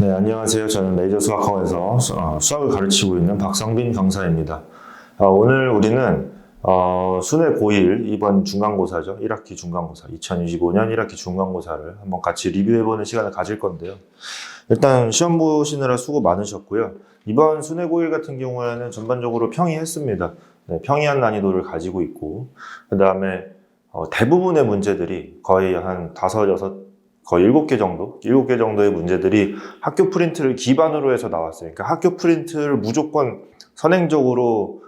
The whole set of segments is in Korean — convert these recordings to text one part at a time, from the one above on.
네, 안녕하세요. 저는 레이저 수학학원에서 수학을 가르치고 있는 박성빈 강사입니다. 오늘 우리는 순회 고1 이번 중간고사죠. 1학기 중간고사, 2025년 1학기 중간고사를 한번 같이 리뷰해보는 시간을 가질 건데요. 일단 시험 보시느라 수고 많으셨고요. 이번 순회 고1 같은 경우에는 전반적으로 평이했습니다. 네, 평이한 난이도를 가지고 있고, 그 다음에 대부분의 문제들이 거의 한 5, 6, 거의 7개 정도? 7개 정도의 문제들이 학교 프린트를 기반으로 해서 나왔어요. 그러니까 학교 프린트를 무조건 선행적으로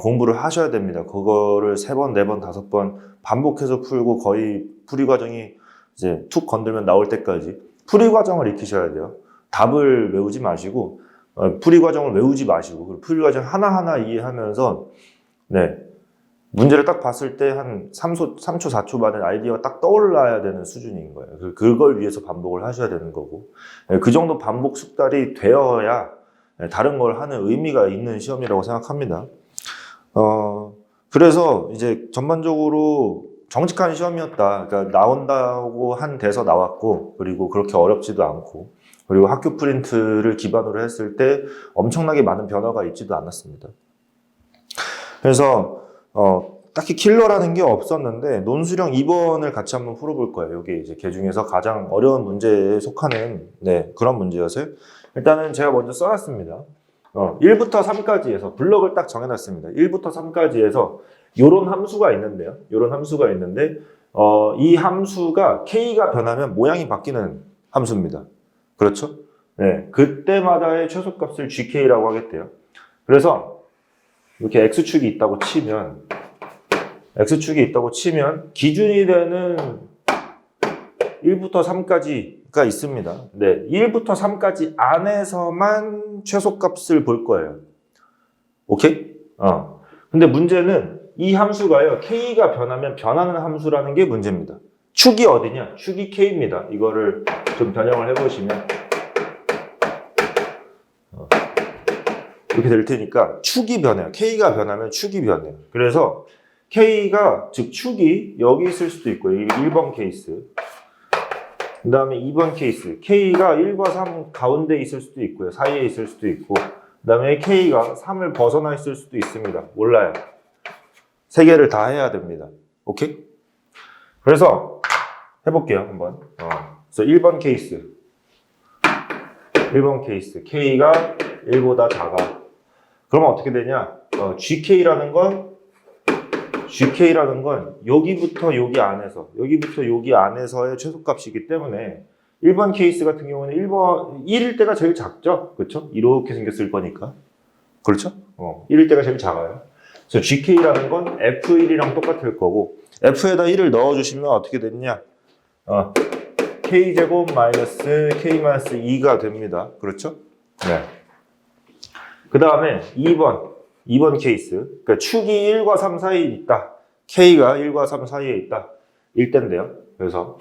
공부를 하셔야 됩니다. 그거를 3번, 4번, 5번 반복해서 풀고 거의 풀이 과정이 이제 툭 건들면 나올 때까지 풀이 과정을 익히셔야 돼요. 답을 외우지 마시고, 풀이 과정을 외우지 마시고, 풀이 과정 하나하나 이해하면서, 네. 문제를 딱 봤을 때 한 3초, 4초 만에 아이디어가 딱 떠올라야 되는 수준인 거예요. 그걸 위해서 반복을 하셔야 되는 거고, 그 정도 반복 숙달이 되어야 다른 걸 하는 의미가 있는 시험이라고 생각합니다. 그래서 이제 전반적으로 정직한 시험이었다. 그러니까 나온다고 한 데서 나왔고, 그리고 그렇게 어렵지도 않고, 그리고 학교 프린트를 기반으로 했을 때 엄청나게 많은 변화가 있지도 않았습니다. 그래서 딱히 킬러라는 게 없었는데 논술형 2번을 같이 한번 풀어볼 거예요. 이게 이제 개 중에서 가장 어려운 문제에 속하는 그런 문제였어요. 일단은 제가 먼저 써놨습니다. 1부터 3까지에서 블럭을 딱 정해놨습니다. 1부터 3까지에서 요런 함수가 있는데요. 요런 함수가 있는데 이 함수가 k가 변하면 모양이 바뀌는 함수입니다. 그렇죠? 네, 그때마다의 최소값을 gk라고 하겠대요. 그래서 이렇게 x축이 있다고 치면 기준이 되는 1부터 3까지가 있습니다. 네, 1부터 3까지 안에서만 최소값을 볼 거예요. 오케이? 근데 문제는 이 함수가요, k가 변하면 변하는 함수라는 게 문제입니다. 축이 어디냐? 축이 k입니다. 이거를 좀 변형을 해보시면 이렇게 될 테니까 축이 변해요. k가 변하면 축이 변해요. 그래서 k가, 즉 축이 여기 있을 수도 있고요. 1번 케이스. 그 다음에 2번 케이스. k가 1과 3 가운데 있을 수도 있고요. 사이에 있을 수도 있고. 그 다음에 k가 3을 벗어나 있을 수도 있습니다. 몰라요. 3개를 다 해야 됩니다. 오케이? 그래서 해볼게요. 한번. 그래서 1번 케이스. k가 1보다 작아. 그러면 어떻게 되냐? gk라는 건 여기부터 여기 안에서의 최소값이기 때문에 1번 케이스 같은 경우는 1일 때가 제일 작죠? 그렇죠? 이렇게 생겼을 거니까. 그렇죠? 1일 때가 제일 작아요. 그래서 gk라는 건 f1이랑 똑같을 거고 f에다 1을 넣어주시면 어떻게 되느냐? k제곱 마이너스 k-2가 됩니다. 그렇죠? 네. 그 다음에 2번 케이스. 그러니까 축이 1과 3 사이에 있다. k가 1과 3 사이에 있다. 1대인데요. 그래서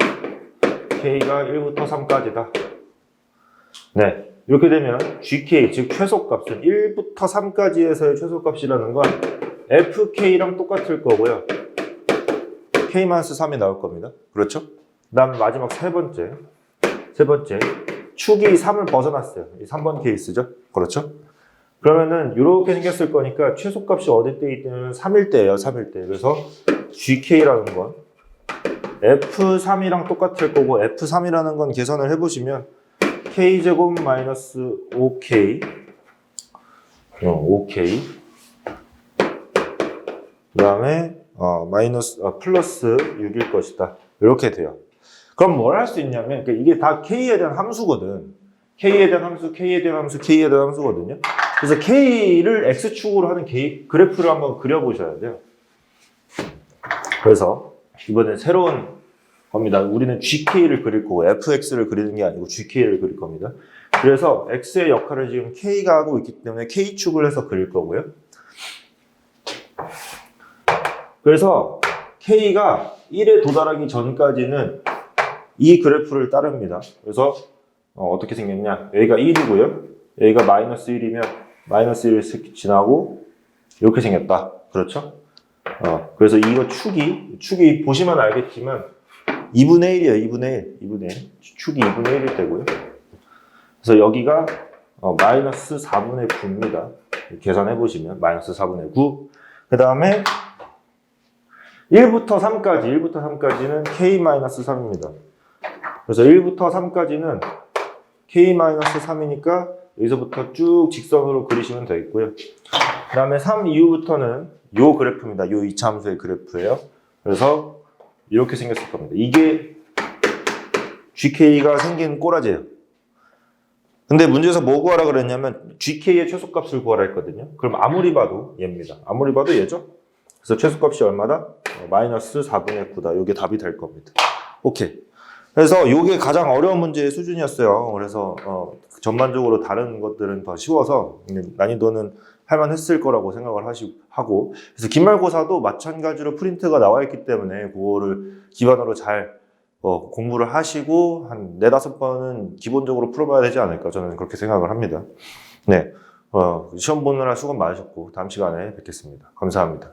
k가 1부터 3까지다. 네. 이렇게 되면 gk, 즉 최소값은 1부터 3까지에서의 최소값이라는 건 fk랑 똑같을 거고요. k-3이 나올 겁니다. 그렇죠? 그 다음 마지막 세 번째. 축이 3을 벗어났어요. 이 3번 케이스죠. 그렇죠? 그러면은 이렇게 생겼을 거니까 최소값이 어디 때 있냐면 3일 때예요. 3일 때. 그래서 gk라는 건 f3이랑 똑같을 거고 f3이라는 건 계산을 해보시면 k제곱 마이너스 5k 그 다음에 플러스 6일 것이다. 이렇게 돼요. 그럼 뭘 할 수 있냐면 이게 다 k에 대한 함수거든. k에 대한 함수거든요. 그래서 k를 x축으로 하는 그래프를 한번 그려보셔야 돼요. 그래서 이번엔 새로운 겁니다. 우리는 gk를 그릴 거고 fx를 그리는 게 아니고 gk를 그릴 겁니다. 그래서 x의 역할을 지금 k가 하고 있기 때문에 k축을 해서 그릴 거고요. 그래서 k가 1에 도달하기 전까지는 이 그래프를 따릅니다. 그래서 어떻게 생겼냐? 여기가 1이고요. 여기가 마이너스 1이면 마이너스 1을 지나고 이렇게 생겼다. 그렇죠? 그래서 이거 축이 보시면 알겠지만 2분의 1이에요. 2분의 1. 축이 2분의 1일 때고요. 그래서 여기가 마이너스 4분의 9입니다. 계산해 보시면 마이너스 4분의 9. 그 다음에 1부터 3까지는 k-3입니다. 그래서 1부터 3까지는 k-3이니까 여기서부터 쭉 직선으로 그리시면 되겠고요. 그 다음에 3 이후부터는 요 그래프입니다. 요 이차함수의 그래프예요. 그래서 이렇게 생겼을 겁니다. 이게 GK가 생긴 꼬라지예요. 근데 문제에서 뭐 구하라 그랬냐면 GK의 최소값을 구하라 했거든요. 그럼 아무리 봐도 얘입니다. 아무리 봐도 얘죠. 그래서 최소값이 얼마다? 마이너스 4분의 9다. 이게 답이 될 겁니다. 오케이. 그래서 이게 가장 어려운 문제의 수준이었어요. 그래서 전반적으로 다른 것들은 더 쉬워서 난이도는 할만했을 거라고 생각을 하고, 그래서 기말고사도 마찬가지로 프린트가 나와 있기 때문에 그거를 기반으로 잘 공부를 하시고 한 4-5번은 기본적으로 풀어봐야 되지 않을까, 저는 그렇게 생각을 합니다. 네, 시험 보느라 수고 많으셨고 다음 시간에 뵙겠습니다. 감사합니다.